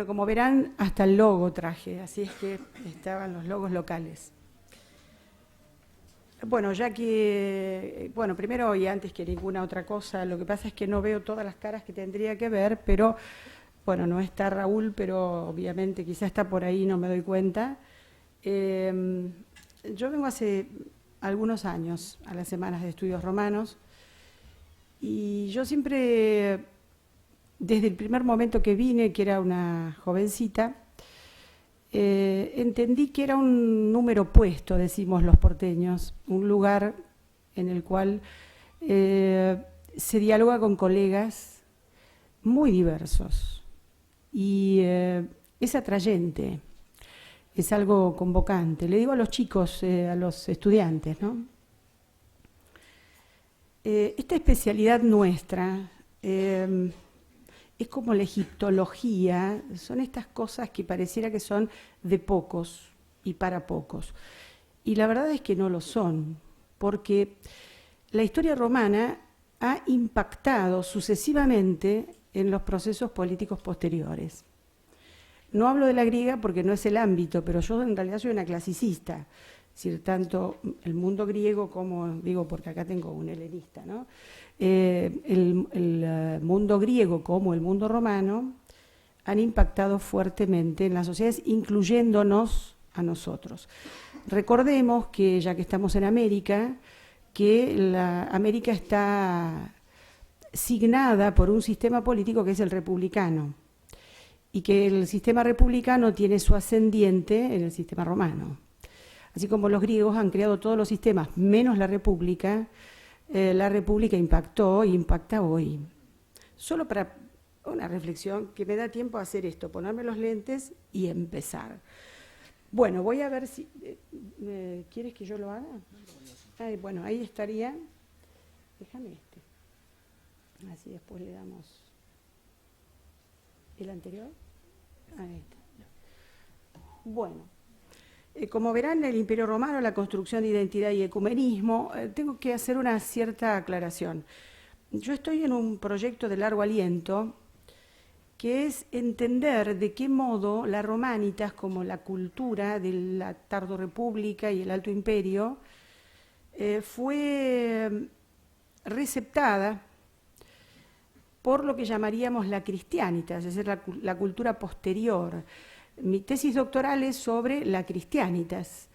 como verán, hasta el logo traje, así es que estaban los logos locales. Bueno, ya que, bueno, primero y antes que ninguna otra cosa, lo que pasa es que no veo todas las caras que tendría que ver, pero, bueno, no está Raúl, pero obviamente quizá está por ahí, no me doy cuenta. Yo vengo hace algunos años a las Semanas de Estudios Romanos y yo siempre, desde el primer momento que vine, que era una jovencita, entendí que era un número puesto, decimos los porteños, un lugar en el cual se dialoga con colegas muy diversos y es atrayente, es algo convocante. Le digo a los chicos, a los estudiantes, ¿no? Esta especialidad nuestra es como la egiptología, son estas cosas que pareciera que son de pocos y para pocos. Y la verdad es que no lo son, porque la historia romana ha impactado sucesivamente en los procesos políticos posteriores. No hablo de la griega porque no es el ámbito, pero yo en realidad soy una clasicista. Es decir, tanto el mundo griego como, digo porque acá tengo un helenista, ¿no? El mundo griego como el mundo romano han impactado fuertemente en las sociedades, incluyéndonos a nosotros. Recordemos que, ya que estamos en América, que la América está signada por un sistema político que es el republicano, y que el sistema republicano tiene su ascendiente en el sistema romano. Así como los griegos han creado todos los sistemas, menos la república impactó y impacta hoy. Solo para una reflexión que me da tiempo a hacer esto, ponerme los lentes y empezar. Bueno, voy a ver si... ¿quieres que yo lo haga? Bueno, ahí estaría. Déjame este. Así después le damos el anterior. Ahí está. Bueno. Como verán, en el Imperio Romano, la construcción de identidad y ecumenismo, tengo que hacer una cierta aclaración. Yo estoy en un proyecto de largo aliento, que es entender de qué modo la Romanitas, como la cultura de la Tardorrepública y el Alto Imperio, fue receptada por lo que llamaríamos la Cristianitas, es decir, la cultura posterior. Mi tesis doctoral es sobre la Cristianitas,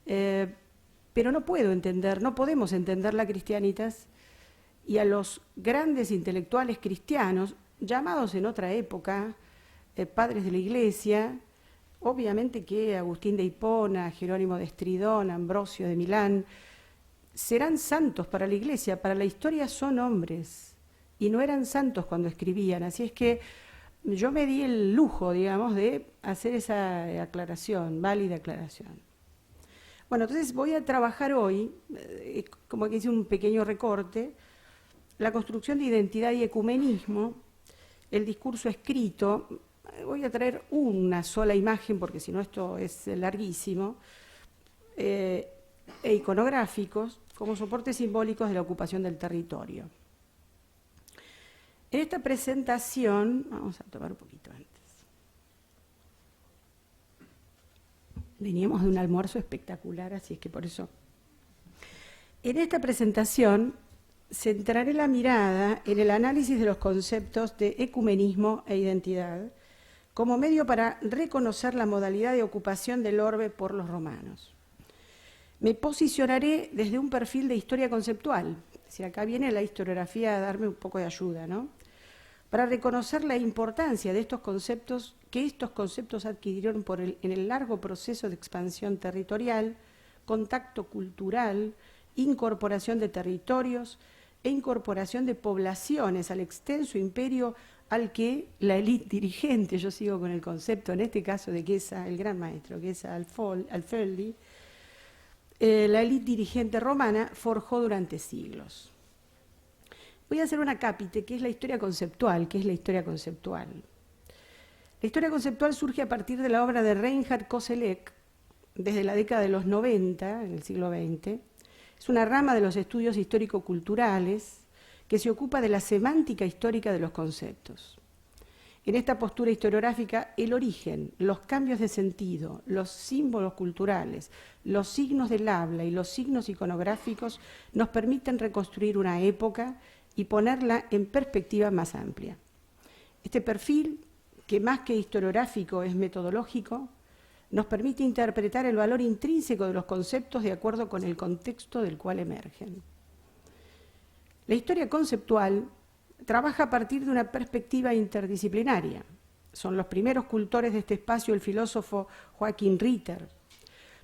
pero no podemos entender la Cristianitas y a los grandes intelectuales cristianos, llamados en otra época padres de la Iglesia, obviamente que Agustín de Hipona, Jerónimo de Estridón, Ambrosio de Milán, serán santos para la Iglesia, para la historia son hombres, y no eran santos cuando escribían, así es que yo me di el lujo, digamos, de hacer esa aclaración, válida aclaración. Bueno, entonces voy a trabajar hoy, como que hice un pequeño recorte, la construcción de identidad y ecumenismo, el discurso escrito. Voy a traer una sola imagen, porque si no esto es larguísimo, e iconográficos, como soportes simbólicos de la ocupación del territorio. En esta presentación, vamos a tomar un poquito antes. Veníamos de un almuerzo espectacular, así es que por eso. En esta presentación centraré la mirada en el análisis de los conceptos de ecumenismo e identidad como medio para reconocer la modalidad de ocupación del orbe por los romanos. Me posicionaré desde un perfil de historia conceptual, es decir, acá viene la historiografía a darme un poco de ayuda, ¿no? Para reconocer la importancia de estos conceptos, que estos conceptos adquirieron en el largo proceso de expansión territorial, contacto cultural, incorporación de territorios e incorporación de poblaciones al extenso imperio al que la élite dirigente, yo sigo con el concepto en este caso de Quesa, el gran maestro, Quesa Alfeldi, la élite dirigente romana forjó durante siglos. Voy a hacer una cápite, que es la historia conceptual. ¿Qué es la historia conceptual? La historia conceptual surge a partir de la obra de Reinhard Koselleck, desde la década de los 90, en el siglo XX. Es una rama de los estudios histórico-culturales que se ocupa de la semántica histórica de los conceptos. En esta postura historiográfica, el origen, los cambios de sentido, los símbolos culturales, los signos del habla y los signos iconográficos nos permiten reconstruir una época y ponerla en perspectiva más amplia. Este perfil, que más que historiográfico es metodológico, nos permite interpretar el valor intrínseco de los conceptos de acuerdo con el contexto del cual emergen. La historia conceptual trabaja a partir de una perspectiva interdisciplinaria. Son los primeros cultores de este espacio el filósofo Joachim Ritter,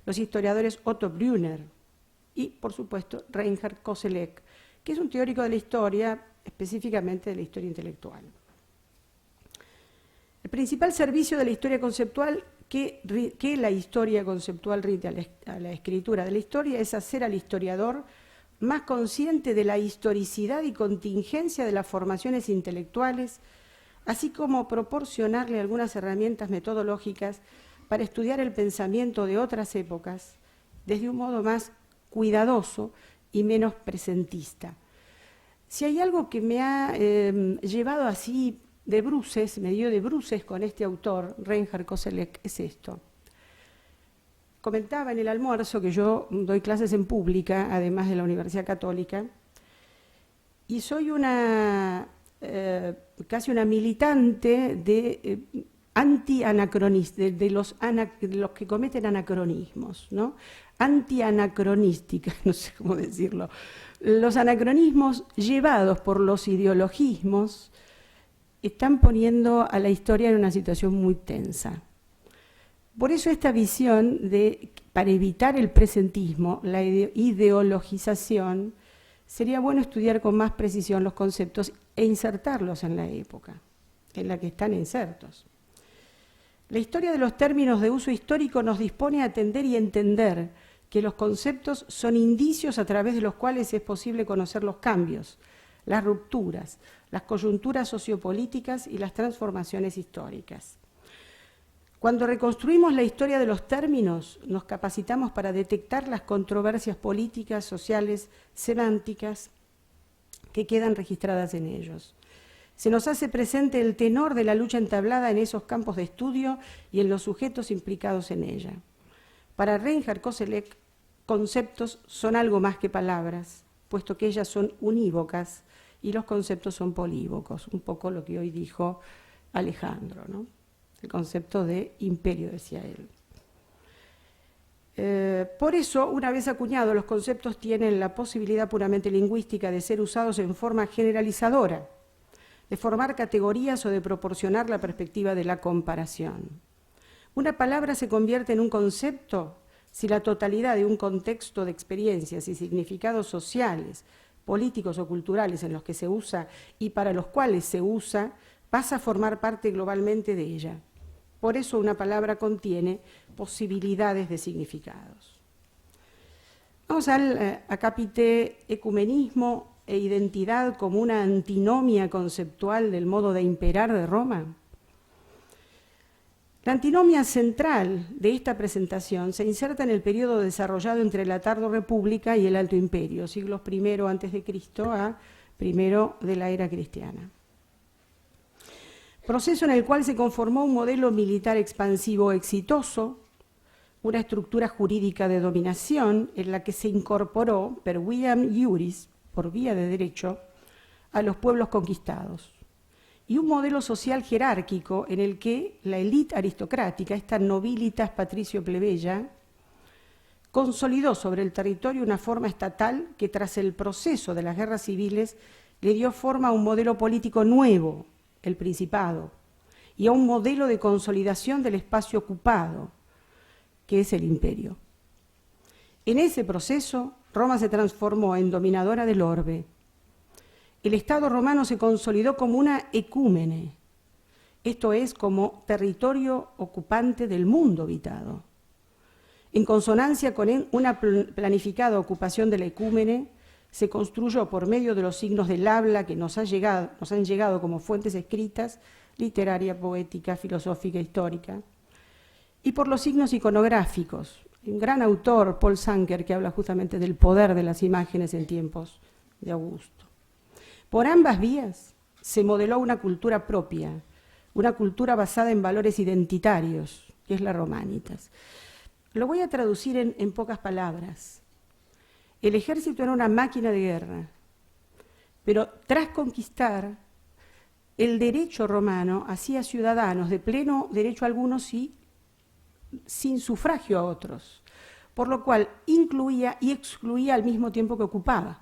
los historiadores Otto Brunner y, por supuesto, Reinhard Koselleck, que es un teórico de la historia, específicamente de la historia intelectual. El principal servicio de la historia conceptual que la historia conceptual rinde a la escritura de la historia es hacer al historiador más consciente de la historicidad y contingencia de las formaciones intelectuales, así como proporcionarle algunas herramientas metodológicas para estudiar el pensamiento de otras épocas desde un modo más cuidadoso y menos presentista. Si hay algo que me ha llevado así de bruces, me dio de bruces con este autor, Reinhard Koselleck, es esto. Comentaba en el almuerzo que yo doy clases en pública, además de la Universidad Católica, y soy casi una militante de anti-anacronistas, de los que cometen anacronismos, ¿no? Anti-anacronística, no sé cómo decirlo. Los anacronismos llevados por los ideologismos están poniendo a la historia en una situación muy tensa. Por eso esta visión de, para evitar el presentismo, la ideologización, sería bueno estudiar con más precisión los conceptos e insertarlos en la época en la que están insertos. La historia de los términos de uso histórico nos dispone a atender y entender que los conceptos son indicios a través de los cuales es posible conocer los cambios, las rupturas, las coyunturas sociopolíticas y las transformaciones históricas. Cuando reconstruimos la historia de los términos, nos capacitamos para detectar las controversias políticas, sociales, semánticas que quedan registradas en ellos. Se nos hace presente el tenor de la lucha entablada en esos campos de estudio y en los sujetos implicados en ella. Para Reinhard Koselleck, conceptos son algo más que palabras, puesto que ellas son unívocas y los conceptos son polívocos, un poco lo que hoy dijo Alejandro, ¿no? El concepto de imperio, decía él. Por eso, una vez acuñados, los conceptos tienen la posibilidad puramente lingüística de ser usados en forma generalizadora, de formar categorías o de proporcionar la perspectiva de la comparación. Una palabra se convierte en un concepto si la totalidad de un contexto de experiencias y significados sociales, políticos o culturales en los que se usa y para los cuales se usa, pasa a formar parte globalmente de ella. Por eso una palabra contiene posibilidades de significados. Vamos al acápite ecumenismo e identidad como una antinomia conceptual del modo de imperar de Roma. La antinomia central de esta presentación se inserta en el periodo desarrollado entre la Tardorrepública y el Alto Imperio, siglos I a.C. a I de la era cristiana. Proceso en el cual se conformó un modelo militar expansivo exitoso, una estructura jurídica de dominación en la que se incorporó per viam iuris, por vía de derecho, a los pueblos conquistados, y un modelo social jerárquico en el que la élite aristocrática, esta nobilitas patricio-plebeya, consolidó sobre el territorio una forma estatal que tras el proceso de las guerras civiles le dio forma a un modelo político nuevo, el Principado, y a un modelo de consolidación del espacio ocupado, que es el imperio. En ese proceso, Roma se transformó en dominadora del orbe. El Estado romano se consolidó como una ecúmene, esto es, como territorio ocupante del mundo habitado. En consonancia con una planificada ocupación de la ecúmene, se construyó por medio de los signos del habla que nos han llegado como fuentes escritas, literaria, poética, filosófica, histórica, y por los signos iconográficos. Un gran autor, Paul Sanker, que habla justamente del poder de las imágenes en tiempos de Augusto. Por ambas vías se modeló una cultura propia una cultura basada en valores identitarios, que es la Romanitas. Lo voy a traducir en pocas palabras. El ejército era una máquina de guerra, pero tras conquistar, el derecho romano hacía ciudadanos de pleno derecho a algunos y sin sufragio a otros, por lo cual incluía y excluía al mismo tiempo que ocupaba.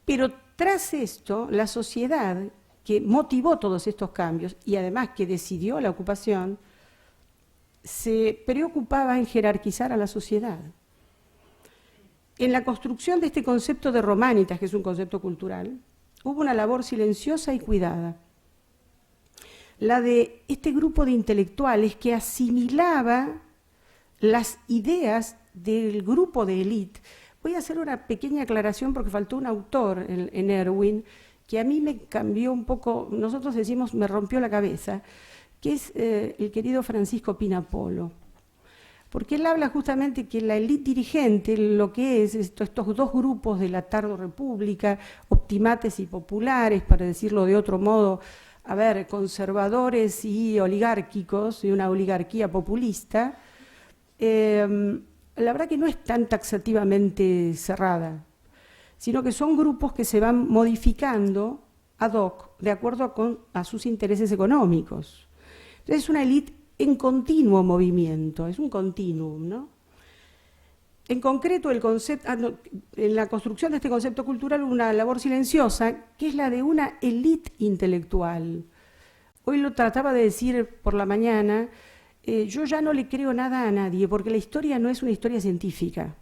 Pero tras esto, la sociedad que motivó todos estos cambios y además que decidió la ocupación, se preocupaba en jerarquizar a la sociedad. En la construcción de este concepto de Romanitas, que es un concepto cultural, hubo una labor silenciosa y cuidada. La de este grupo de intelectuales que asimilaba las ideas del grupo de élite. Voy a hacer una pequeña aclaración porque faltó un autor en Erwin que a mí me cambió un poco, nosotros decimos me rompió la cabeza, que es el querido Francisco Pinapolo. Porque él habla justamente que la élite dirigente, lo que es estos dos grupos de la tardorrepública, optimates y populares, para decirlo de otro modo, a ver, conservadores y oligárquicos, y una oligarquía populista, la verdad que no es tan taxativamente cerrada, sino que son grupos que se van modificando ad hoc de acuerdo a sus intereses económicos. Entonces es una élite en continuo movimiento, es un continuum, ¿no? En concreto, en la construcción de este concepto cultural hubo una labor silenciosa, que es la de una élite intelectual. Hoy lo trataba de decir por la mañana, yo ya no le creo nada a nadie, porque la historia no es una historia científica.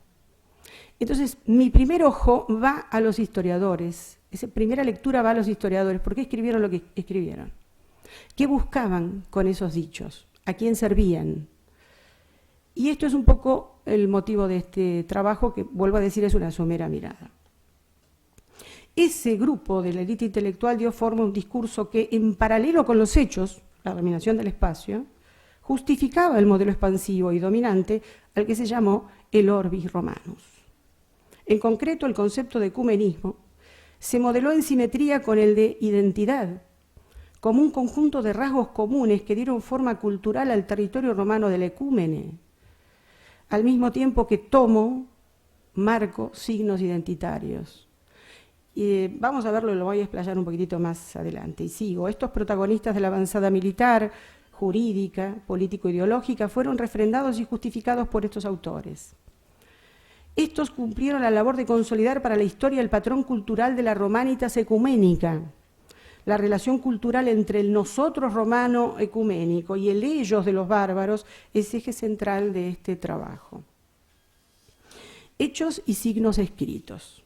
Entonces, mi primer ojo va a los historiadores, esa primera lectura va a los historiadores, ¿por qué escribieron lo que escribieron? ¿Qué buscaban con esos dichos? ¿A quién servían? Y esto es un poco el motivo de este trabajo, que vuelvo a decir es una somera mirada. Ese grupo de la élite intelectual dio forma a un discurso que, en paralelo con los hechos, la dominación del espacio, justificaba el modelo expansivo y dominante al que se llamó el Orbis Romanus. En concreto, el concepto de ecumenismo se modeló en simetría con el de identidad, como un conjunto de rasgos comunes que dieron forma cultural al territorio romano del ecúmene, al mismo tiempo que marco signos identitarios. Vamos a verlo, lo voy a explayar un poquitito más adelante. Y sigo. Estos protagonistas de la avanzada militar, jurídica, político-ideológica, fueron refrendados y justificados por estos autores. Estos cumplieron la labor de consolidar para la historia el patrón cultural de la Romanitas ecuménica, la relación cultural entre el nosotros romano ecuménico y el ellos de los bárbaros es eje central de este trabajo. Hechos y signos escritos.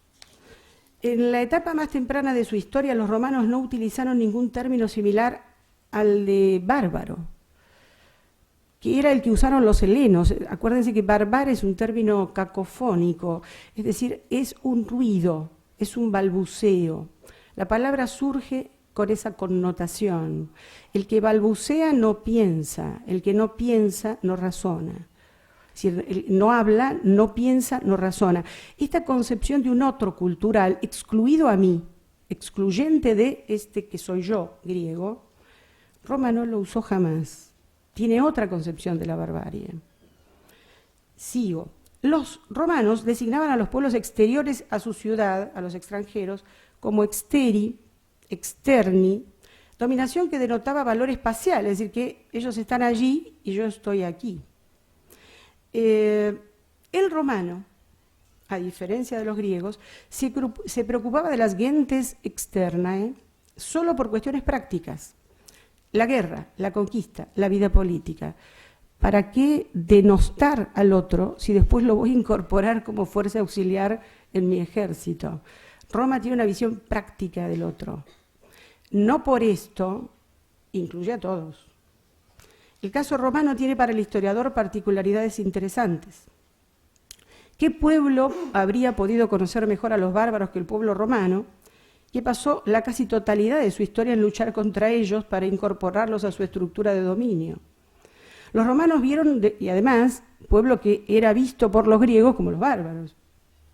En la etapa más temprana de su historia, los romanos no utilizaron ningún término similar al de bárbaro, que era el que usaron los helenos. Acuérdense que barbar es un término cacofónico, es decir, es un ruido, es un balbuceo. La palabra surge con esa connotación. El que balbucea no piensa, el que no piensa no razona. Es decir, no habla, no piensa, no razona. Esta concepción de un otro cultural, excluido a mí, excluyente de este que soy yo, griego, Roma no lo usó jamás. Tiene otra concepción de la barbarie. Sigo. Los romanos designaban a los pueblos exteriores a su ciudad, a los extranjeros, como exteri, externi, dominación que denotaba valor espacial, es decir, que ellos están allí y yo estoy aquí. El romano, a diferencia de los griegos, se preocupaba de las gentes externae solo por cuestiones prácticas. La guerra, la conquista, la vida política. ¿Para qué denostar al otro si después lo voy a incorporar como fuerza auxiliar en mi ejército? Roma tiene una visión práctica del otro. No por esto incluye a todos. El caso romano tiene para el historiador particularidades interesantes. ¿Qué pueblo habría podido conocer mejor a los bárbaros que el pueblo romano, que pasó la casi totalidad de su historia en luchar contra ellos para incorporarlos a su estructura de dominio? Los romanos vieron, y además, pueblo que era visto por los griegos como los bárbaros.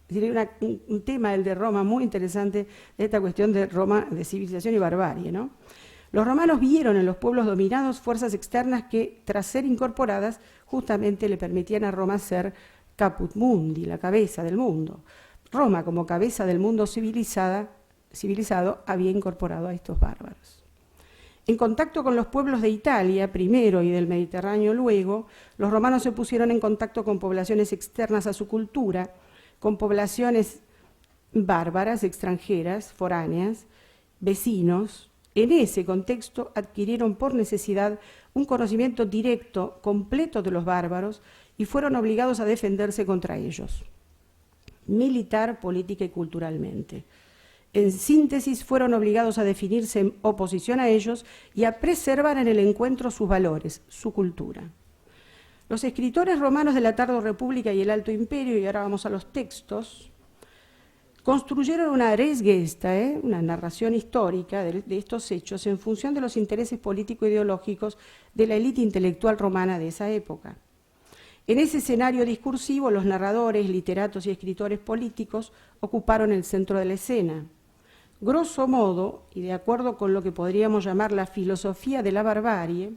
Es decir, hay un tema, el de Roma, muy interesante, de esta cuestión de Roma, de civilización y barbarie, ¿no? Los romanos vieron en los pueblos dominados fuerzas externas que, tras ser incorporadas, justamente le permitían a Roma ser caput mundi, la cabeza del mundo. Roma, como cabeza del mundo civilizado, había incorporado a estos bárbaros. En contacto con los pueblos de Italia, primero, y del Mediterráneo luego, los romanos se pusieron en contacto con poblaciones externas a su cultura, con poblaciones bárbaras, extranjeras, foráneas, vecinos. En ese contexto adquirieron por necesidad un conocimiento directo, completo de los bárbaros y fueron obligados a defenderse contra ellos, militar, política y culturalmente. En síntesis, fueron obligados a definirse en oposición a ellos y a preservar en el encuentro sus valores, su cultura. Los escritores romanos de la Tardorrepública y el Alto Imperio, y ahora vamos a los textos, construyeron una res gesta, una narración histórica de estos hechos en función de los intereses político-ideológicos de la élite intelectual romana de esa época. En ese escenario discursivo, los narradores, literatos y escritores políticos ocuparon el centro de la escena. Grosso modo, y de acuerdo con lo que podríamos llamar la filosofía de la barbarie,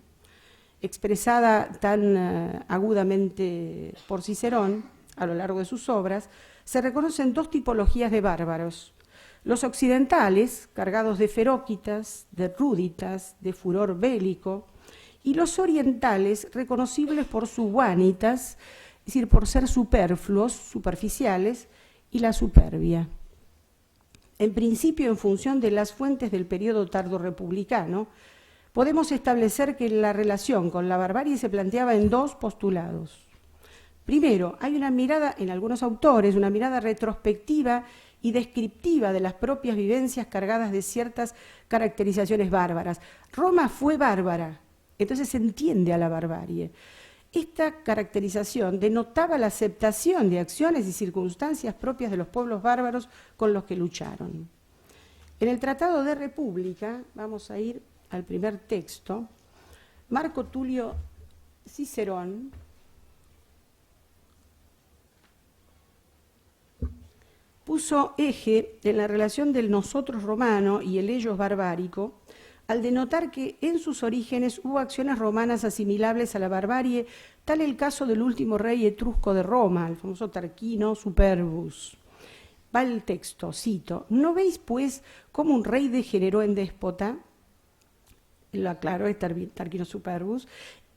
expresada tan agudamente por Cicerón a lo largo de sus obras, se reconocen dos tipologías de bárbaros. Los occidentales, cargados de feróquitas, de rúditas, de furor bélico, y los orientales, reconocibles por su vanitas, es decir, por ser superfluos, superficiales, y la superbia. En principio, en función de las fuentes del periodo tardorrepublicano, podemos establecer que la relación con la barbarie se planteaba en dos postulados. Primero, hay una mirada, en algunos autores, una mirada retrospectiva y descriptiva de las propias vivencias cargadas de ciertas caracterizaciones bárbaras. Roma fue bárbara, entonces se entiende a la barbarie. Esta caracterización denotaba la aceptación de acciones y circunstancias propias de los pueblos bárbaros con los que lucharon. En el Tratado de República, vamos a ir al primer texto, Marco Tulio Cicerón puso eje en la relación del nosotros romano y el ellos barbárico, al denotar que en sus orígenes hubo acciones romanas asimilables a la barbarie, tal el caso del último rey etrusco de Roma, el famoso Tarquino Superbus. Va el texto, cito: ¿no veis, pues, cómo un rey degeneró en déspota? Lo aclaró, es Tarquino Superbus,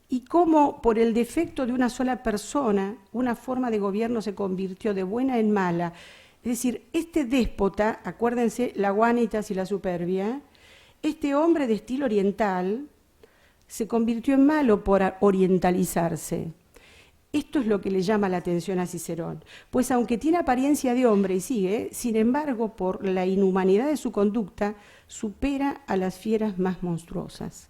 y cómo por el defecto de una sola persona, una forma de gobierno se convirtió de buena en mala. Es decir, este déspota, acuérdense, la vanitas y la superbia, este hombre de estilo oriental se convirtió en malo por orientalizarse. Esto es lo que le llama la atención a Cicerón, pues aunque tiene apariencia de hombre y sigue, sin embargo, por la inhumanidad de su conducta, supera a las fieras más monstruosas.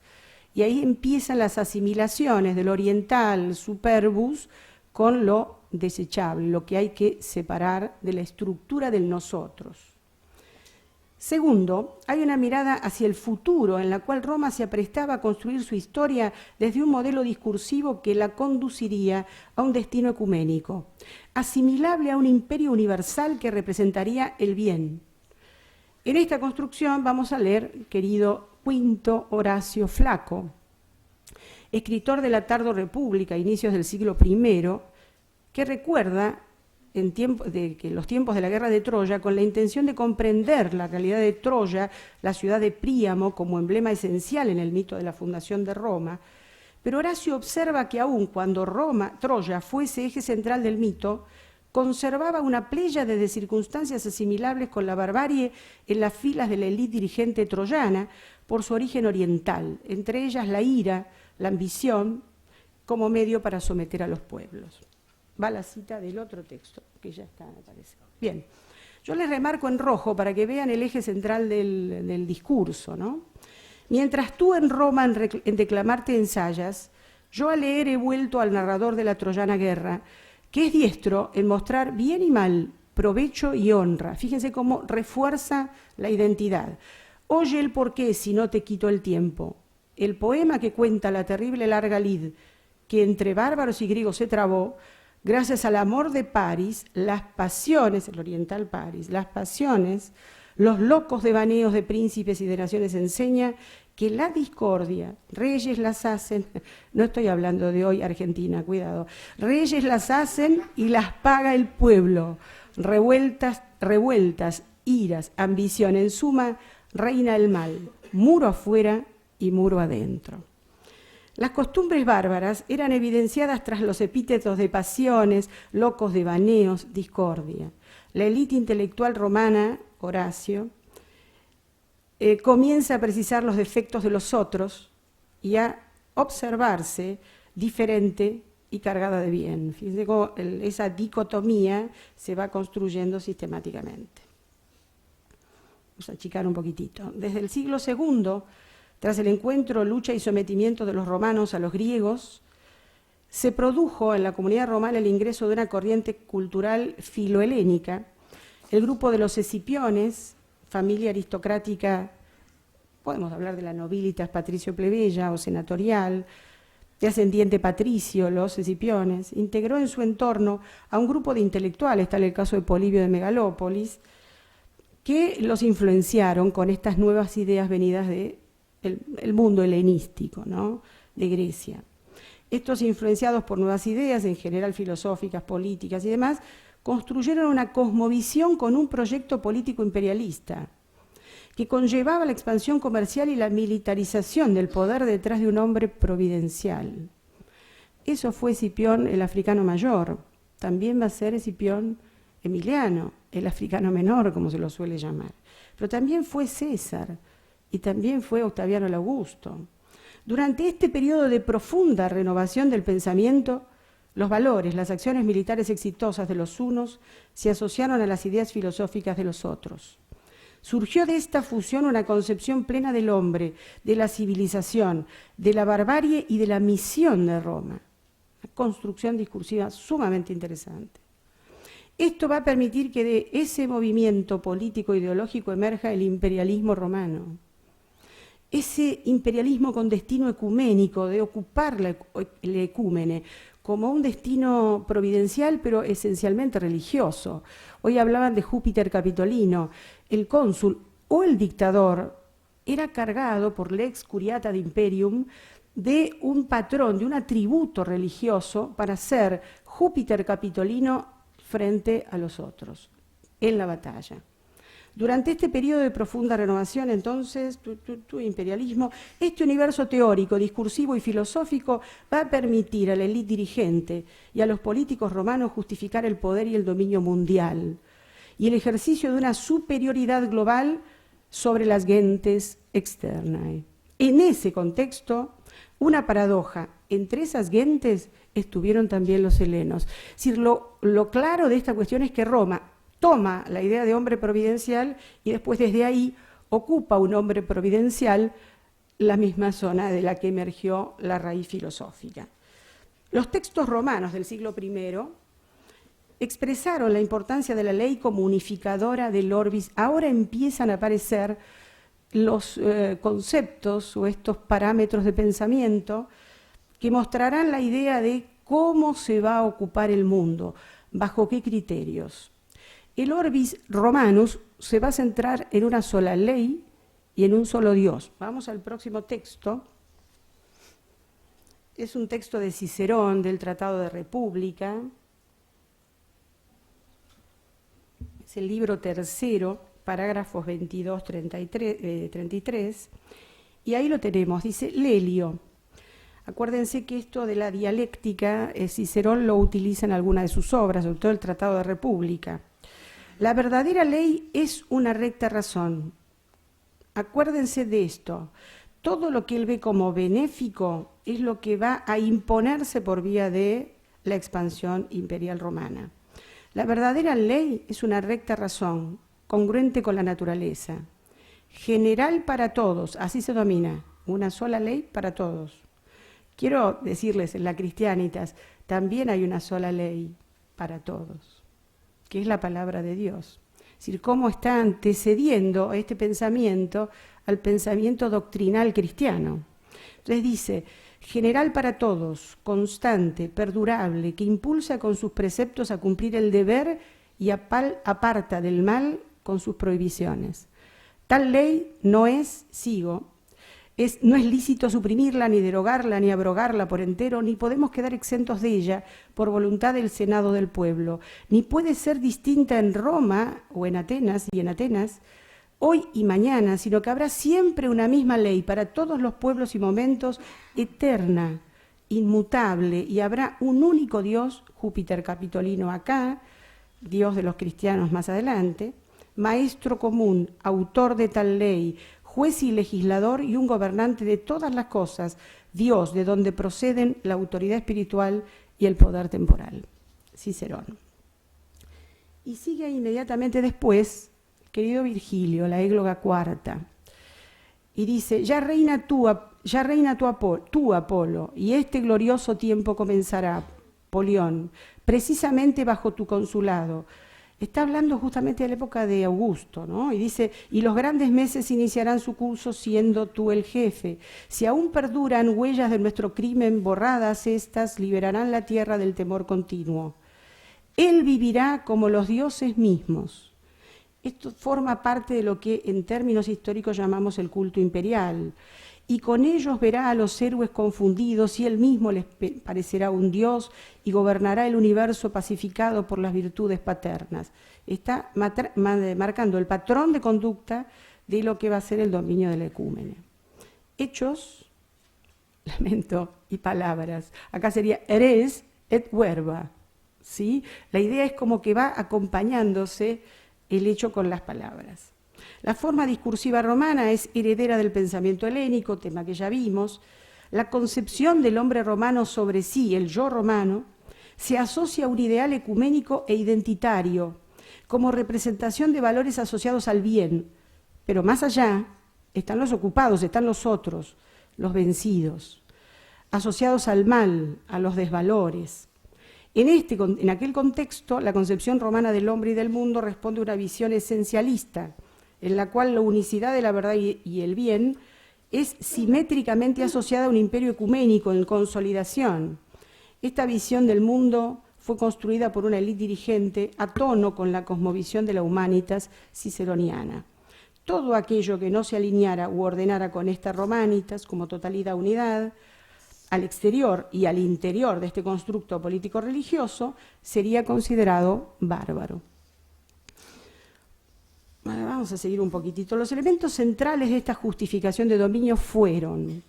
Y ahí empiezan las asimilaciones del oriental superbus con lo desechable, lo que hay que separar de la estructura del nosotros. Segundo, hay una mirada hacia el futuro en la cual Roma se aprestaba a construir su historia desde un modelo discursivo que la conduciría a un destino ecuménico, asimilable a un imperio universal que representaría el bien. En esta construcción vamos a leer, querido Quinto Horacio Flaco, escritor de la Tardorrepública, inicios del siglo I, que recuerda que los tiempos de la guerra de Troya, con la intención de comprender la realidad de Troya, la ciudad de Príamo, como emblema esencial en el mito de la fundación de Roma. Pero Horacio observa que aun cuando Troya fuese eje central del mito, conservaba una pléyade de circunstancias asimilables con la barbarie en las filas de la élite dirigente troyana por su origen oriental, entre ellas la ira, la ambición, como medio para someter a los pueblos. Va la cita del otro texto, que ya está, me parece. Bien, yo les remarco en rojo para que vean el eje central del discurso, ¿no? Mientras tú en Roma en declamarte ensayas, yo a leer he vuelto al narrador de la troyana guerra, que es diestro en mostrar bien y mal, provecho y honra. Fíjense cómo refuerza la identidad. Oye el porqué si no te quito el tiempo. El poema que cuenta la terrible larga lid que entre bárbaros y griegos se trabó, gracias al amor de Paris, las pasiones, el oriental Paris, las pasiones, los locos devaneos de príncipes y de naciones enseña que la discordia, reyes las hacen, no estoy hablando de hoy Argentina, cuidado, reyes las hacen y las paga el pueblo, revueltas, iras, ambición, en suma, reina el mal, muro afuera y muro adentro. Las costumbres bárbaras eran evidenciadas tras los epítetos de pasiones, locos devaneos, discordia. La élite intelectual romana, Horacio, comienza a precisar los defectos de los otros y a observarse diferente y cargada de bien. Fíjense cómo esa dicotomía se va construyendo sistemáticamente. Vamos a achicar un poquitito. Desde el siglo II, tras el encuentro, lucha y sometimiento de los romanos a los griegos, se produjo en la comunidad romana el ingreso de una corriente cultural filohelénica, el grupo de los Escipiones, familia aristocrática, podemos hablar de la nobilitas patricio-plebeya o senatorial, de ascendiente patricio, los Escipiones, integró en su entorno a un grupo de intelectuales, tal el caso de Polibio de Megalópolis, que los influenciaron con estas nuevas ideas venidas del mundo helenístico, ¿no?, de Grecia. Estos, influenciados por nuevas ideas, en general filosóficas, políticas y demás, construyeron una cosmovisión con un proyecto político imperialista que conllevaba la expansión comercial y la militarización del poder detrás de un hombre providencial. Eso fue Escipión el africano mayor, también va a ser Escipión Emiliano, el africano menor, como se lo suele llamar, pero también fue César y también fue Octaviano el Augusto. Durante este periodo de profunda renovación del pensamiento, los valores, las acciones militares exitosas de los unos se asociaron a las ideas filosóficas de los otros. Surgió de esta fusión una concepción plena del hombre, de la civilización, de la barbarie y de la misión de Roma. Una construcción discursiva sumamente interesante. Esto va a permitir que de ese movimiento político-ideológico emerja el imperialismo romano. Ese imperialismo con destino ecuménico, de ocupar el ecúmene, como un destino providencial, pero esencialmente religioso. Hoy hablaban de Júpiter Capitolino. El cónsul o el dictador era cargado por lex curiata de imperium de un patrón, de un atributo religioso para ser Júpiter Capitolino frente a los otros, en la batalla. Durante este periodo de profunda renovación, entonces, imperialismo, este universo teórico, discursivo y filosófico va a permitir a la élite dirigente y a los políticos romanos justificar el poder y el dominio mundial y el ejercicio de una superioridad global sobre las gentes externas. En ese contexto, una paradoja, entre esas gentes estuvieron también los helenos. Es decir, lo claro de esta cuestión es que Roma toma la idea de hombre providencial y después desde ahí ocupa un hombre providencial la misma zona de la que emergió la raíz filosófica. Los textos romanos del siglo I expresaron la importancia de la ley como unificadora del orbis. Ahora empiezan a aparecer los conceptos o estos parámetros de pensamiento que mostrarán la idea de cómo se va a ocupar el mundo, bajo qué criterios. El orbis romanus se va a centrar en una sola ley y en un solo Dios. Vamos al próximo texto. Es un texto de Cicerón, del Tratado de República. Es el libro tercero, parágrafos 22, 33. Y ahí lo tenemos, dice Lelio. Acuérdense que esto de la dialéctica, Cicerón lo utiliza en alguna de sus obras, sobre todo el Tratado de República. La verdadera ley es una recta razón. Acuérdense de esto. Todo lo que él ve como benéfico es lo que va a imponerse por vía de la expansión imperial romana. La verdadera ley es una recta razón, congruente con la naturaleza. General para todos, así se domina, una sola ley para todos. Quiero decirles, en la Christianitas también hay una sola ley para todos, que es la palabra de Dios. Es decir, cómo está antecediendo este pensamiento al pensamiento doctrinal cristiano. Entonces dice, general para todos, constante, perdurable, que impulsa con sus preceptos a cumplir el deber y aparta del mal con sus prohibiciones. Tal ley no es, sigo, No es lícito suprimirla, ni derogarla, ni abrogarla por entero, ni podemos quedar exentos de ella por voluntad del Senado del pueblo, ni puede ser distinta en Roma o en Atenas hoy y mañana, sino que habrá siempre una misma ley para todos los pueblos y momentos, eterna, inmutable, y habrá un único Dios, Júpiter Capitolino acá, Dios de los cristianos más adelante, maestro común, autor de tal ley, juez y legislador y un gobernante de todas las cosas, Dios de donde proceden la autoridad espiritual y el poder temporal. Cicerón. Y sigue inmediatamente después, querido Virgilio, la égloga cuarta, y dice, ya reina tú, Apolo, y este glorioso tiempo comenzará, Polión, precisamente bajo tu consulado. Está hablando justamente de la época de Augusto, ¿no? Y dice, y los grandes meses iniciarán su curso siendo tú el jefe. Si aún perduran huellas de nuestro crimen, borradas estas, liberarán la tierra del temor continuo. Él vivirá como los dioses mismos. Esto forma parte de lo que en términos históricos llamamos el culto imperial. Y con ellos verá a los héroes confundidos y él mismo les parecerá un dios y gobernará el universo pacificado por las virtudes paternas. Está marcando el patrón de conducta de lo que va a ser el dominio del ecúmene. Hechos, lamento, y palabras. Acá sería eres et verba, ¿sí? La idea es como que va acompañándose el hecho con las palabras. La forma discursiva romana es heredera del pensamiento helénico, tema que ya vimos. La concepción del hombre romano sobre sí, el yo romano, se asocia a un ideal ecuménico e identitario, como representación de valores asociados al bien. Pero más allá están los ocupados, están los otros, los asociados al mal, a los desvalores. En aquel contexto, la concepción romana del hombre y del mundo responde a una visión esencialista, en la cual la unicidad de la verdad y el bien es simétricamente asociada a un imperio ecuménico en consolidación. Esta visión del mundo fue construida por una élite dirigente a tono con la cosmovisión de la humanitas ciceroniana. Todo aquello que no se alineara u ordenara con esta romanitas como totalidad unidad, al exterior y al interior de este constructo político-religioso, sería considerado bárbaro. Vamos a seguir un poquitito. Los elementos centrales de esta justificación de dominio fueron,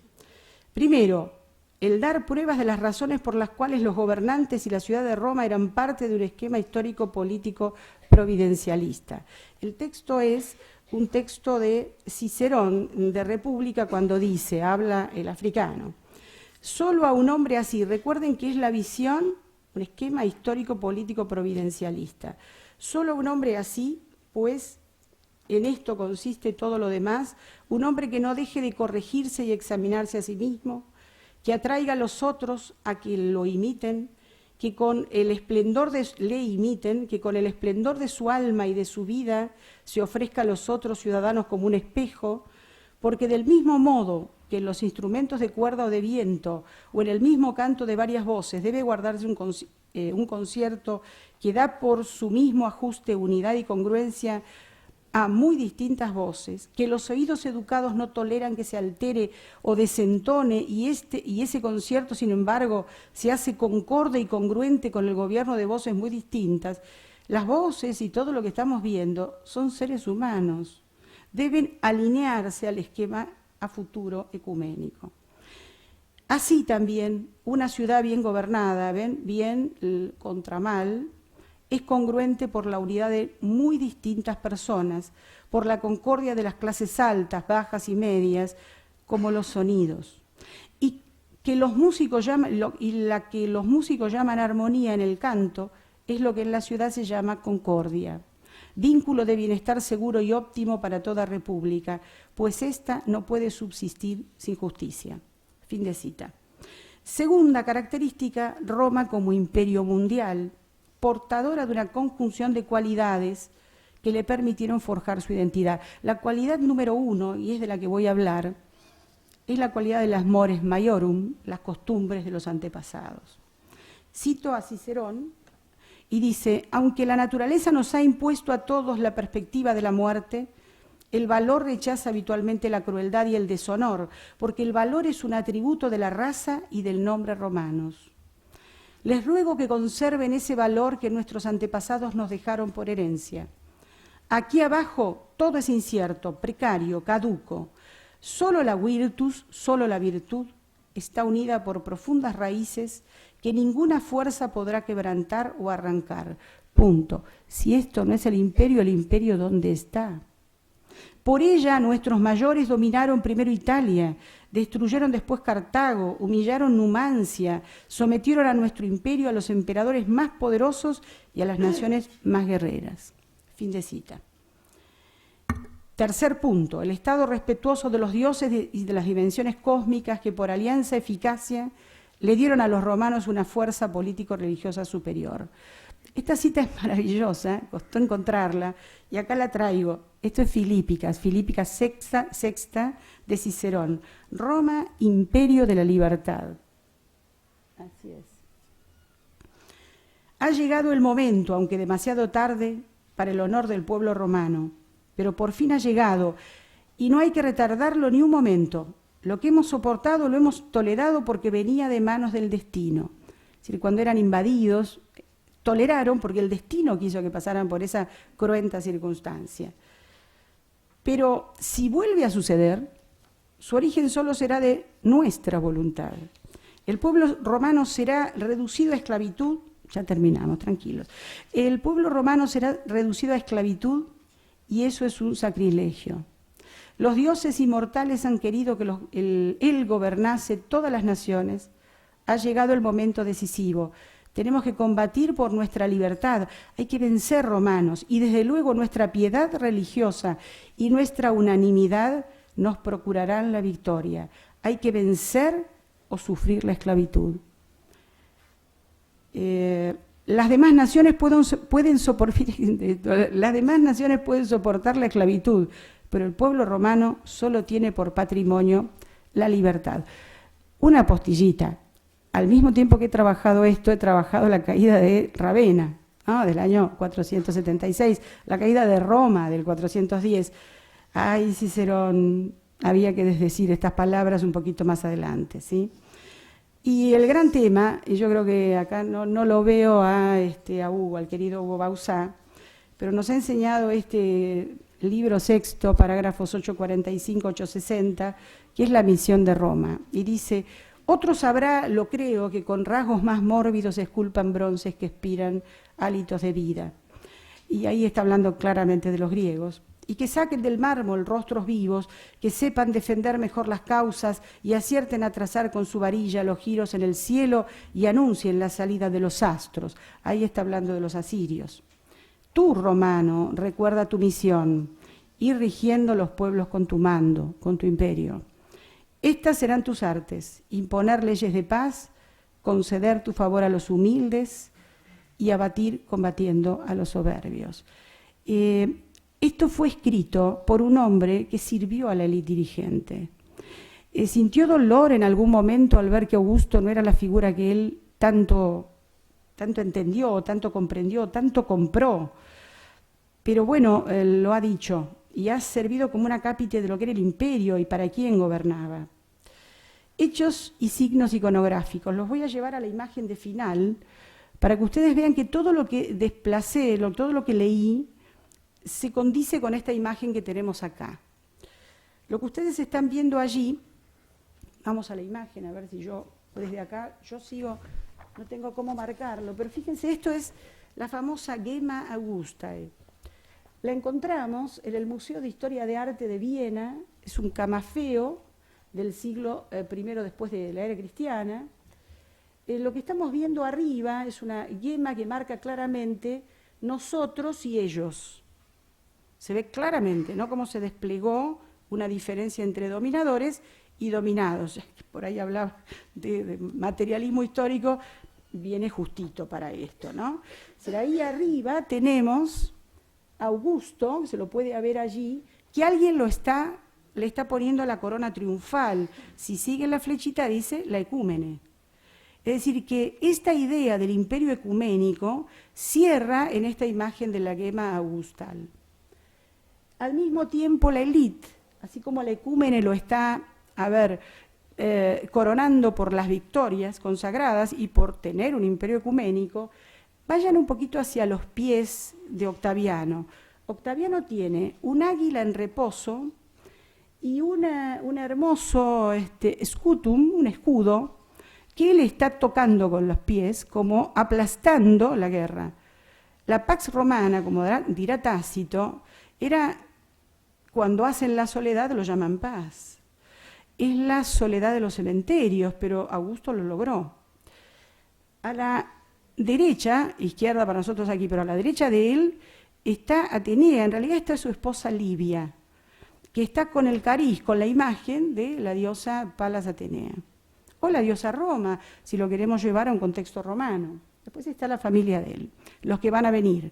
primero, el dar pruebas de las razones por las cuales los gobernantes y la ciudad de Roma eran parte de un esquema histórico-político providencialista. El texto es un texto de Cicerón, de República, cuando dice, habla el africano, solo a un hombre así, recuerden que es la visión, un esquema histórico-político providencialista, solo a un hombre así, pues, en esto consiste todo lo demás, un hombre que no deje de corregirse y examinarse a sí mismo, que atraiga a los otros a que lo imiten, que con el esplendor le imiten, que con el esplendor de su alma y de su vida se ofrezca a los otros ciudadanos como un espejo, porque del mismo modo que en los instrumentos de cuerda o de viento o en el mismo canto de varias voces debe guardarse un concierto que da por su mismo ajuste, unidad y congruencia a muy distintas voces, que los oídos educados no toleran que se altere o desentone y ese concierto, sin embargo, se hace concorde y congruente con el gobierno de voces muy distintas. Las voces y todo lo que estamos viendo son seres humanos, deben alinearse al esquema a futuro ecuménico. Así también, una ciudad bien gobernada, bien contra mal, es congruente por la unidad de muy distintas personas, por la concordia de las clases altas, bajas y medias, como los sonidos. Y que los músicos la que los músicos llaman armonía en el canto es lo que en la ciudad se llama concordia, vínculo de bienestar seguro y óptimo para toda república, pues ésta no puede subsistir sin justicia. Fin de cita. Segunda característica, Roma como imperio mundial, portadora de una conjunción de cualidades que le permitieron forjar su identidad. La cualidad número uno, y es de la que voy a hablar, es la cualidad de las mores maiorum, las costumbres de los antepasados. Cito a Cicerón y dice, aunque la naturaleza nos ha impuesto a todos la perspectiva de la muerte, El valor rechaza habitualmente la crueldad y el deshonor, porque el valor es un atributo de la raza y del nombre romanos. Les ruego que conserven ese valor que nuestros antepasados nos dejaron por herencia. Aquí abajo todo es incierto, precario, caduco. Solo la virtud, está unida por profundas raíces que ninguna fuerza podrá quebrantar o arrancar. Punto. Si esto no es el imperio ¿dónde está? Por ella nuestros mayores dominaron primero Italia, destruyeron después Cartago, humillaron Numancia, sometieron a nuestro imperio a los emperadores más poderosos y a las naciones más guerreras. Fin de cita. Tercer punto, el estado respetuoso de los dioses y de las dimensiones cósmicas que por alianza eficacia le dieron a los romanos una fuerza político-religiosa superior. Esta cita es maravillosa, costó encontrarla, y acá la traigo. Esto es Filípicas sexta de Cicerón. Roma, imperio de la libertad. Así es. Ha llegado el momento, aunque demasiado tarde, para el honor del pueblo romano, pero por fin ha llegado, y no hay que retardarlo ni un momento. Lo que hemos soportado lo hemos tolerado porque venía de manos del destino. Es decir, cuando eran invadidos, toleraron porque el destino quiso que pasaran por esa cruenta circunstancia. Pero si vuelve a suceder, su origen solo será de nuestra voluntad. El pueblo romano será reducido a esclavitud, ya terminamos, tranquilos. El pueblo romano será reducido a esclavitud y eso es un sacrilegio. Los dioses inmortales han querido que él gobernase todas las naciones. Ha llegado el momento decisivo. Tenemos que combatir por nuestra libertad. Hay que vencer, romanos, y desde luego nuestra piedad religiosa y nuestra unanimidad nos procurarán la victoria. Hay que vencer o sufrir la esclavitud. Las demás naciones pueden soportar la esclavitud, pero el pueblo romano solo tiene por patrimonio la libertad. Una postillita. Al mismo tiempo que he trabajado esto, he trabajado la caída de Ravenna, ¿no? Del año 476, la caída de Roma del 410. Ay, Cicerón, había que desdecir estas palabras un poquito más adelante, ¿sí? Y el gran tema, y yo creo que acá no lo veo a Hugo, al querido Hugo Bauzá, pero nos ha enseñado este libro sexto, parágrafos 845-860, que es la misión de Roma. Y dice: otros habrá, lo creo, que con rasgos más mórbidos esculpan bronces que expiran hálitos de vida. Y ahí está hablando claramente de los griegos. Y que saquen del mármol rostros vivos, que sepan defender mejor las causas y acierten a trazar con su varilla los giros en el cielo y anuncien la salida de los astros. Ahí está hablando de los asirios. Tú, romano, recuerda tu misión, ir rigiendo los pueblos con tu mando, con tu imperio. Estas serán tus artes: imponer leyes de paz, conceder tu favor a los humildes y abatir combatiendo a los soberbios. Esto fue escrito por un hombre que sirvió a la élite dirigente. Sintió dolor en algún momento al ver que Augusto no era la figura que él tanto entendió, tanto comprendió, tanto compró. Pero bueno, lo ha dicho y ha servido como una cápite de lo que era el imperio y para quién gobernaba. Hechos y signos iconográficos. Los voy a llevar a la imagen de final para que ustedes vean que todo lo que desplacé, todo lo que leí, se condice con esta imagen que tenemos acá. Lo que ustedes están viendo allí, vamos a la imagen, a ver si yo, desde acá, yo sigo, no tengo cómo marcarlo, pero fíjense, esto es la famosa Gemma Augustae. La encontramos en el Museo de Historia de Arte de Viena, es un camafeo del siglo I después de la era cristiana. Lo que estamos viendo arriba es una gema que marca claramente nosotros y ellos. Se ve claramente, ¿no?, cómo se desplegó una diferencia entre dominadores y dominados. Por ahí hablaba de materialismo histórico, viene justito para esto, ¿no? O sea, ahí arriba tenemos a Augusto, se lo puede ver allí, que alguien le está poniendo la corona triunfal. Si sigue la flechita dice la ecúmene. Es decir, que esta idea del imperio ecuménico cierra en esta imagen de la Gemma Augustal. al mismo tiempo la élite, así como la ecúmene lo está, coronando por las victorias consagradas y por tener un imperio ecuménico, vayan un poquito hacia los pies de Octaviano. Octaviano tiene un águila en reposo y un hermoso scutum, un escudo, que él está tocando con los pies, como aplastando la guerra. La Pax Romana, como dirá Tácito, era cuando hacen la soledad, lo llaman paz. Es la soledad de los cementerios, pero Augusto lo logró. A la derecha, izquierda para nosotros aquí, pero a la derecha de él está Atenea, en realidad está su esposa Livia, que está con el cariz, con la imagen de la diosa Palas Atenea. O la diosa Roma, si lo queremos llevar a un contexto romano. Después está la familia de él, los que van a venir.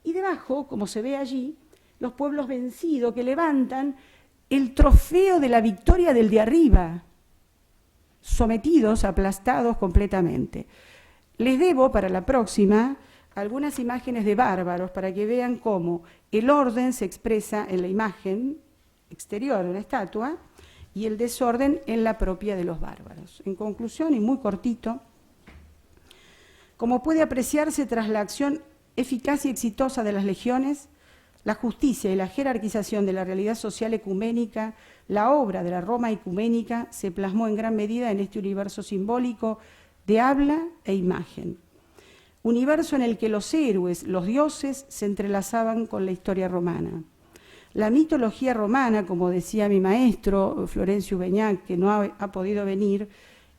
Y debajo, como se ve allí, los pueblos vencidos que levantan el trofeo de la victoria del de arriba, sometidos, aplastados completamente. Les debo para la próxima algunas imágenes de bárbaros para que vean cómo el orden se expresa en la imagen exterior, en la estatua, y el desorden en la propia de los bárbaros. En conclusión, y muy cortito, como puede apreciarse tras la acción eficaz y exitosa de las legiones, la justicia y la jerarquización de la realidad social ecuménica, la obra de la Roma ecuménica se plasmó en gran medida en este universo simbólico de habla e imagen. Universo en el que los héroes, los dioses, se entrelazaban con la historia romana. La mitología romana, como decía mi maestro, Florencio Beñac, que no ha podido venir,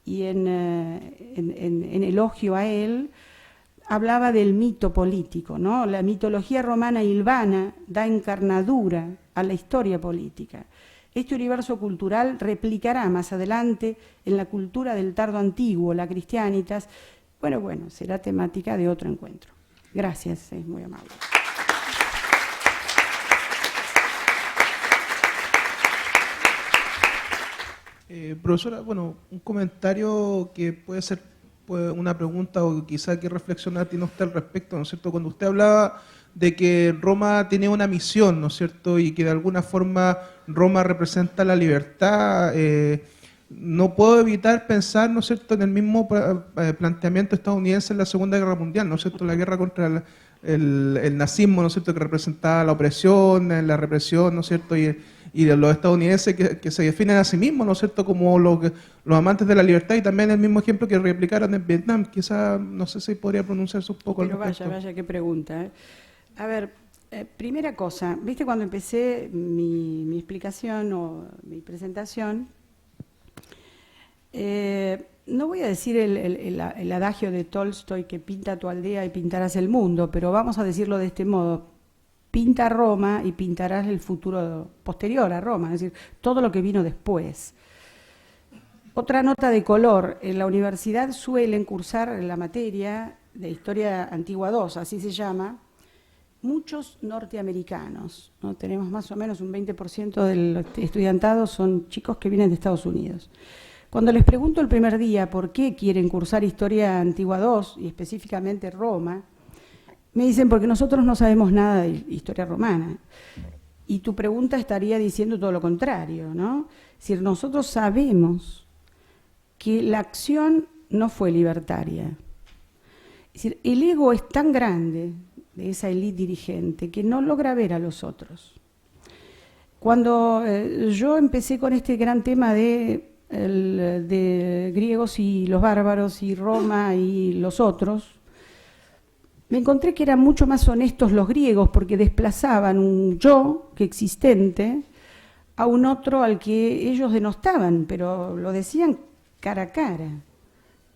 y en elogio a él, hablaba del mito político, ¿no? La mitología romana hilvana da encarnadura a la historia política. Este universo cultural replicará más adelante en la cultura del tardo antiguo, la cristianitas. Bueno, será temática de otro encuentro. Gracias, es muy amable. Profesora, un comentario que puede ser una pregunta o quizá que reflexionar tiene usted al respecto, ¿no es cierto? Cuando usted hablaba de que Roma tenía una misión, ¿no es cierto? Y que de alguna forma Roma representa la libertad, no puedo evitar pensar, ¿no es cierto?, en el mismo planteamiento estadounidense en la Segunda Guerra Mundial, ¿no es cierto?, la guerra contra el nazismo, ¿no es cierto?, que representaba la opresión, la represión, ¿no es cierto?, y de los estadounidenses que se definen a sí mismos, ¿no es cierto?, como los amantes de la libertad, y también el mismo ejemplo que replicaron en Vietnam. Quizá, no sé si podría pronunciarse un poco al respecto. Pero vaya, qué pregunta, ¿eh? A ver, primera cosa, viste cuando empecé mi explicación o mi presentación, no voy a decir el adagio de Tolstoy que pinta tu aldea y pintarás el mundo, pero vamos a decirlo de este modo: pinta Roma y pintarás el futuro posterior a Roma, es decir, todo lo que vino después. Otra nota de color: en la universidad suelen cursar la materia de Historia Antigua II, así se llama, muchos norteamericanos, ¿no? Tenemos más o menos un 20% del estudiantado son chicos que vienen de Estados Unidos. Cuando les pregunto el primer día por qué quieren cursar Historia Antigua II, y específicamente Roma, me dicen porque nosotros no sabemos nada de historia romana. Y tu pregunta estaría diciendo todo lo contrario, ¿no? Es decir, nosotros sabemos que la acción no fue libertaria. Es decir, el ego es tan grande de esa élite dirigente que no logra ver a los otros. Cuando yo empecé con este gran tema de griegos y los bárbaros y Roma y los otros, me encontré que eran mucho más honestos los griegos porque desplazaban un yo que existente a un otro al que ellos denostaban, pero lo decían cara a cara.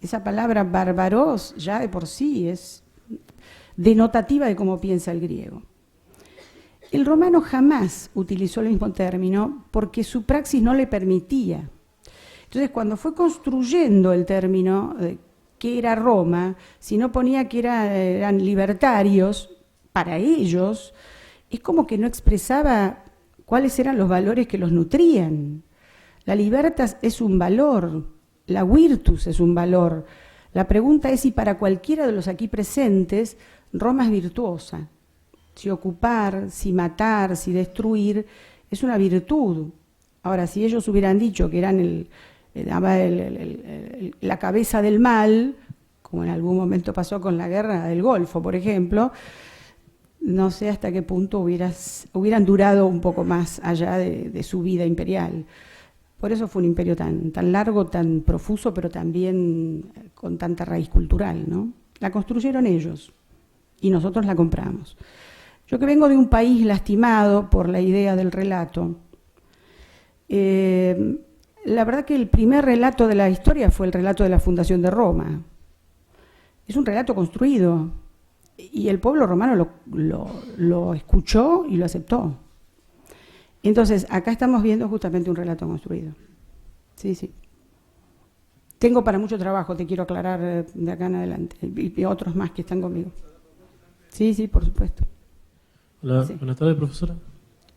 Esa palabra bárbaros ya de por sí es denotativa de cómo piensa el griego. El romano jamás utilizó el mismo término porque su praxis no le permitía. Entonces, cuando fue construyendo el término que era Roma, si no ponía que eran libertarios, para ellos, es como que no expresaba cuáles eran los valores que los nutrían. La libertas es un valor, la virtus es un valor. La pregunta es si para cualquiera de los aquí presentes Roma es virtuosa. si ocupar, si matar, si destruir, es una virtud. Ahora, si ellos hubieran dicho que eran la cabeza del mal, como en algún momento pasó con la guerra del Golfo, por ejemplo, no sé hasta qué punto hubieran durado un poco más allá de su vida imperial. Por eso fue un imperio tan largo, tan profuso, pero también con tanta raíz cultural, ¿no? La construyeron ellos y nosotros la compramos. Yo que vengo de un país lastimado por la idea del relato, la verdad que el primer relato de la historia fue el relato de la fundación de Roma. Es un relato construido y el pueblo romano lo escuchó y lo aceptó. Entonces, acá estamos viendo justamente un relato construido. Sí, sí. Tengo para mucho trabajo, te quiero aclarar de acá en adelante, y otros más que están conmigo. Sí, sí, por supuesto. Hola, Sí. Buenas tardes, profesora.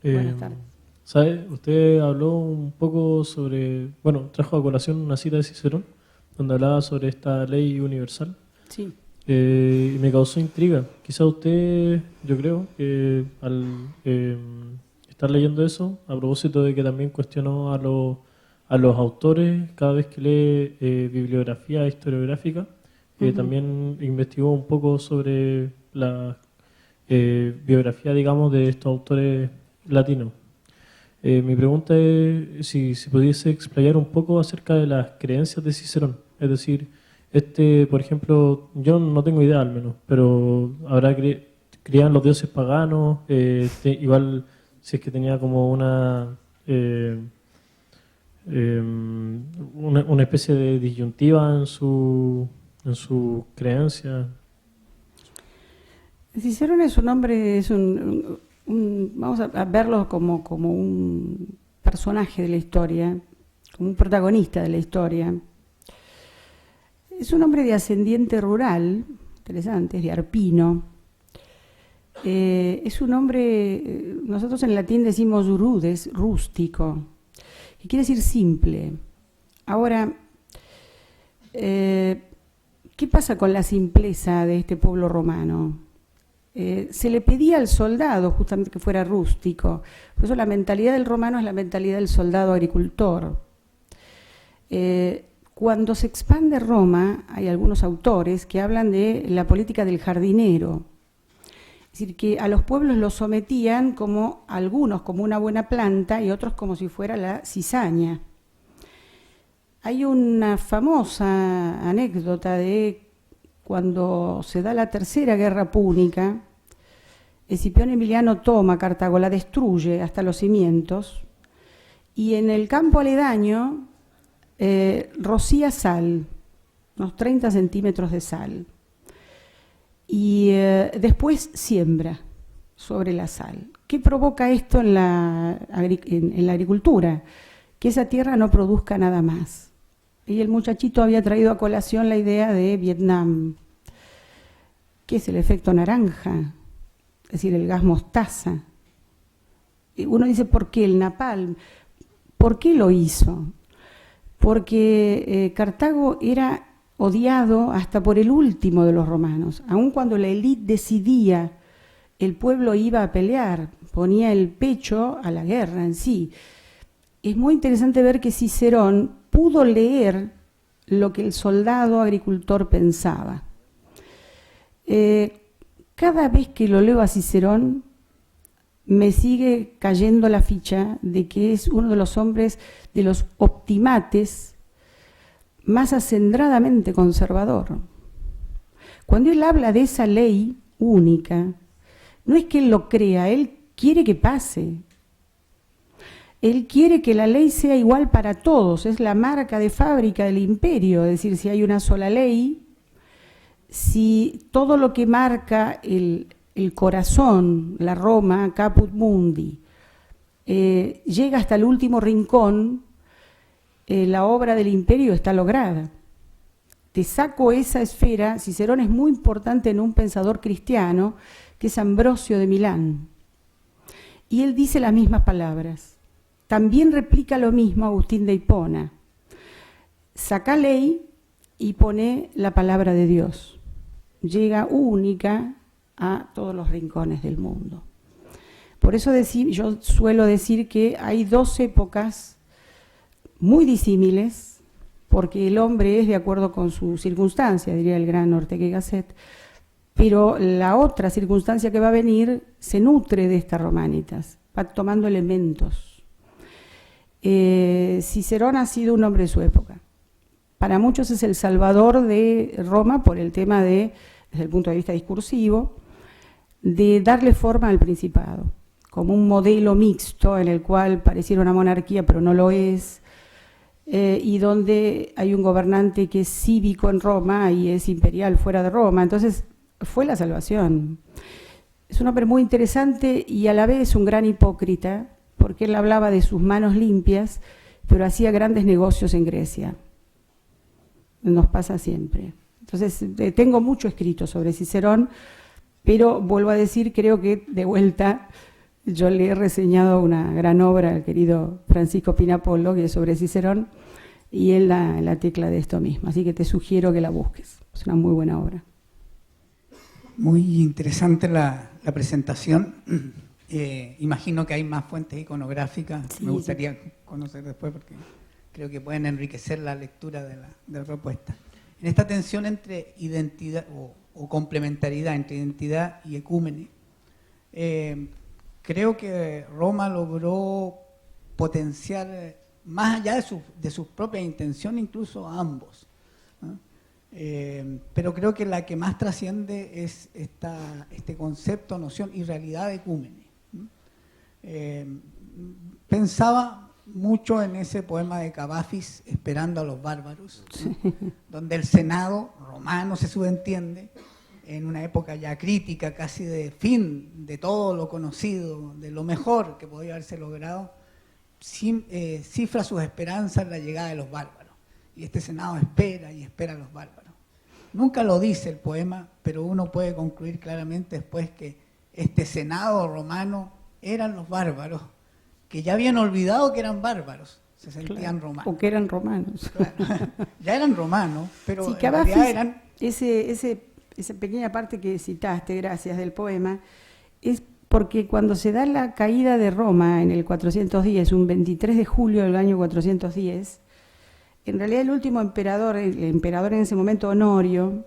Buenas tardes. ¿Sabe? Usted habló un poco sobre, bueno, trajo a colación una cita de Cicerón, donde hablaba sobre esta ley universal. Sí. Y me causó intriga. Quizá usted, yo creo, que al estar leyendo eso, a propósito de que también cuestionó a los autores cada vez que lee bibliografía historiográfica, también investigó un poco sobre la biografía, digamos, de estos autores latinos. Mi pregunta es si pudiese explayar un poco acerca de las creencias de Cicerón. Es decir, por ejemplo, yo no tengo idea al menos, pero habrá creían los dioses paganos, igual si es que tenía como una especie de disyuntiva en su creencia. Cicerón es un hombre, vamos a verlo como un personaje de la historia, como un protagonista de la historia. Es un hombre de ascendiente rural, interesante, es de Arpino. Es un hombre, nosotros en latín decimos rudes, rústico, que quiere decir simple. Ahora, ¿qué pasa con la simpleza de este pueblo romano? Se le pedía al soldado justamente que fuera rústico. Por eso la mentalidad del romano es la mentalidad del soldado agricultor. Cuando se expande Roma, hay algunos autores que hablan de la política del jardinero. Es decir, que a los pueblos los sometían como algunos como una buena planta y otros como si fuera la cizaña. Hay una famosa anécdota de cuando se da la tercera guerra púnica, Escipión Emiliano toma Cartago, la destruye hasta los cimientos y en el campo aledaño rocía sal, unos 30 centímetros de sal, y después siembra sobre la sal. ¿Qué provoca esto en la agricultura? Que esa tierra no produzca nada más. Y el muchachito había traído a colación la idea de Vietnam. ¿Qué es el efecto naranja? Es decir, el gas mostaza. Y uno dice, ¿por qué el napalm? ¿Por qué lo hizo? Porque Cartago era odiado hasta por el último de los romanos. Aun cuando la élite decidía, el pueblo iba a pelear, ponía el pecho a la guerra en sí. Es muy interesante ver que Cicerón pudo leer lo que el soldado agricultor pensaba. Cada vez que lo leo a Cicerón, me sigue cayendo la ficha de que es uno de los hombres, de los optimates, más acendradamente conservador. Cuando él habla de esa ley única, no es que él lo crea, él quiere que pase. Él quiere que la ley sea igual para todos, es la marca de fábrica del imperio, es decir, si hay una sola ley, si todo lo que marca el corazón, la Roma, caput mundi, llega hasta el último rincón, la obra del imperio está lograda. Te saco esa esfera. Cicerón es muy importante en un pensador cristiano, que es Ambrosio de Milán. Y él dice las mismas palabras. También replica lo mismo Agustín de Hipona. Saca ley y pone la palabra de Dios. Llega única a todos los rincones del mundo. Por eso yo suelo decir que hay dos épocas muy disímiles, porque el hombre es de acuerdo con su circunstancia, diría el gran Ortega y Gasset, pero la otra circunstancia que va a venir se nutre de estas romanitas, va tomando elementos. Cicerón ha sido un hombre de su época. Para muchos es el salvador de Roma por el tema de, desde el punto de vista discursivo, de darle forma al principado, como un modelo mixto en el cual pareciera una monarquía pero no lo es, y donde hay un gobernante que es cívico en Roma y es imperial fuera de Roma. Entonces fue la salvación. Es un hombre muy interesante y a la vez un gran hipócrita, porque él hablaba de sus manos limpias, pero hacía grandes negocios en Grecia. Nos pasa siempre. Entonces, tengo mucho escrito sobre Cicerón, pero vuelvo a decir, creo que de vuelta yo le he reseñado una gran obra al querido Francisco Pinapolo, que es sobre Cicerón, y él da la tecla de esto mismo. Así que te sugiero que la busques. Es una muy buena obra. Muy interesante la presentación. Imagino que hay más fuentes iconográficas. Sí, me gustaría conocer después porque creo que pueden enriquecer la lectura de la propuesta. En esta tensión entre identidad o complementariedad entre identidad y ecúmene, creo que Roma logró potenciar más allá de sus propias intenciones, incluso a ambos, ¿no? Pero creo que la que más trasciende es este concepto, noción y realidad de ecúmene. Pensaba mucho en ese poema de Cavafis, Esperando a los bárbaros, ¿no? Donde el Senado romano se subentiende, en una época ya crítica, casi de fin de todo lo conocido, de lo mejor que podía haberse logrado, cifra sus esperanzas en la llegada de los bárbaros. Y este Senado espera y espera a los bárbaros. Nunca lo dice el poema, pero uno puede concluir claramente después que este Senado romano eran los bárbaros, que ya habían olvidado que eran bárbaros, se sentían romanos. O que eran romanos. Claro. Ya eran romanos, pero sí, en realidad eran... Esa pequeña parte que citaste, gracias, del poema, es porque cuando se da la caída de Roma en el 410, un 23 de julio del año 410, en realidad el último emperador, el emperador en ese momento Honorio,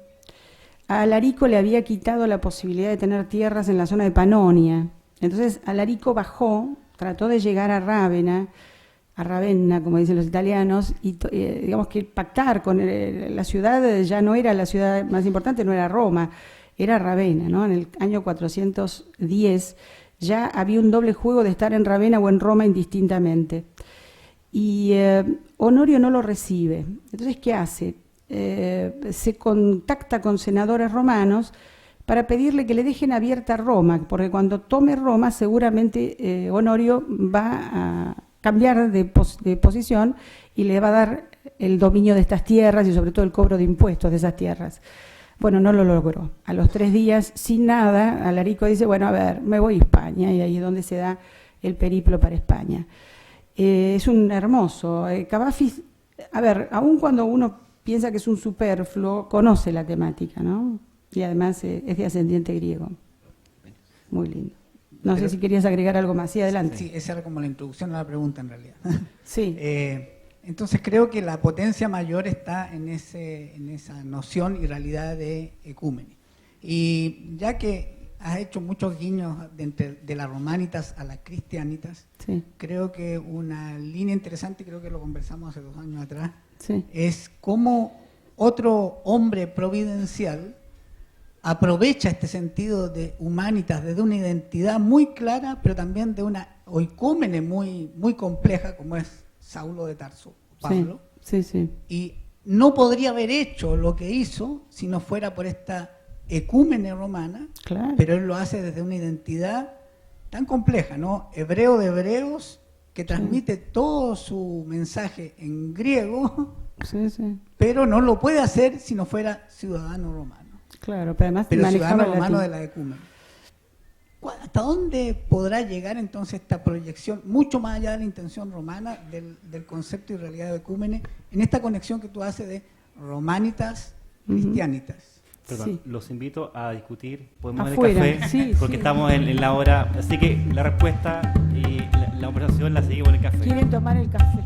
a Alarico le había quitado la posibilidad de tener tierras en la zona de Panonia. Entonces Alarico bajó, trató de llegar a Ravenna, como dicen los italianos, y digamos que pactar con la ciudad. Ya no era la ciudad más importante, no era Roma, era Ravenna, ¿no? En el año 410 ya había un doble juego de estar en Ravenna o en Roma indistintamente. Y Honorio no lo recibe. Entonces, ¿qué hace? Se contacta con senadores romanos para pedirle que le dejen abierta Roma, porque cuando tome Roma seguramente Honorio va a cambiar de posición y le va a dar el dominio de estas tierras y sobre todo el cobro de impuestos de esas tierras. Bueno, no lo logró. A los 3 días, sin nada, Alarico dice, bueno, a ver, me voy a España, y ahí es donde se da el periplo para España. Es un hermoso. Cavafis, a ver, aun cuando uno piensa que es un superfluo, conoce la temática, ¿no? Y además es de ascendiente griego. Muy lindo. No sé si querías agregar algo más. Sí, adelante. Sí, esa era como la introducción a la pregunta en realidad. Sí. Entonces creo que la potencia mayor está en esa noción y realidad de ecúmene. Y ya que has hecho muchos guiños de las romanitas a las cristianitas, sí, creo que una línea interesante, creo que lo conversamos hace 2 años atrás, sí, es cómo otro hombre providencial aprovecha este sentido de humanitas desde una identidad muy clara, pero también de una oicúmene muy, muy compleja, como es Saulo de Tarso, Pablo. Sí, sí, sí. Y no podría haber hecho lo que hizo si no fuera por esta ecúmene romana, claro, pero él lo hace desde una identidad tan compleja, ¿no? Hebreo de hebreos, que transmite todo su mensaje en griego, sí, sí, pero no lo puede hacer si no fuera ciudadano romano. Claro, pero además pero ciudadano romano de la ecúmene. ¿Hasta dónde podrá llegar entonces esta proyección, mucho más allá de la intención romana, del concepto y realidad de ecúmene, en esta conexión que tú haces de romanitas, cristianitas? Perdón, Sí. los invito a discutir, podemos ir al Afuera, café, sí, porque sí. estamos en la hora, así que la respuesta y la conversación la seguimos en el café. ¿Quieren tomar el café?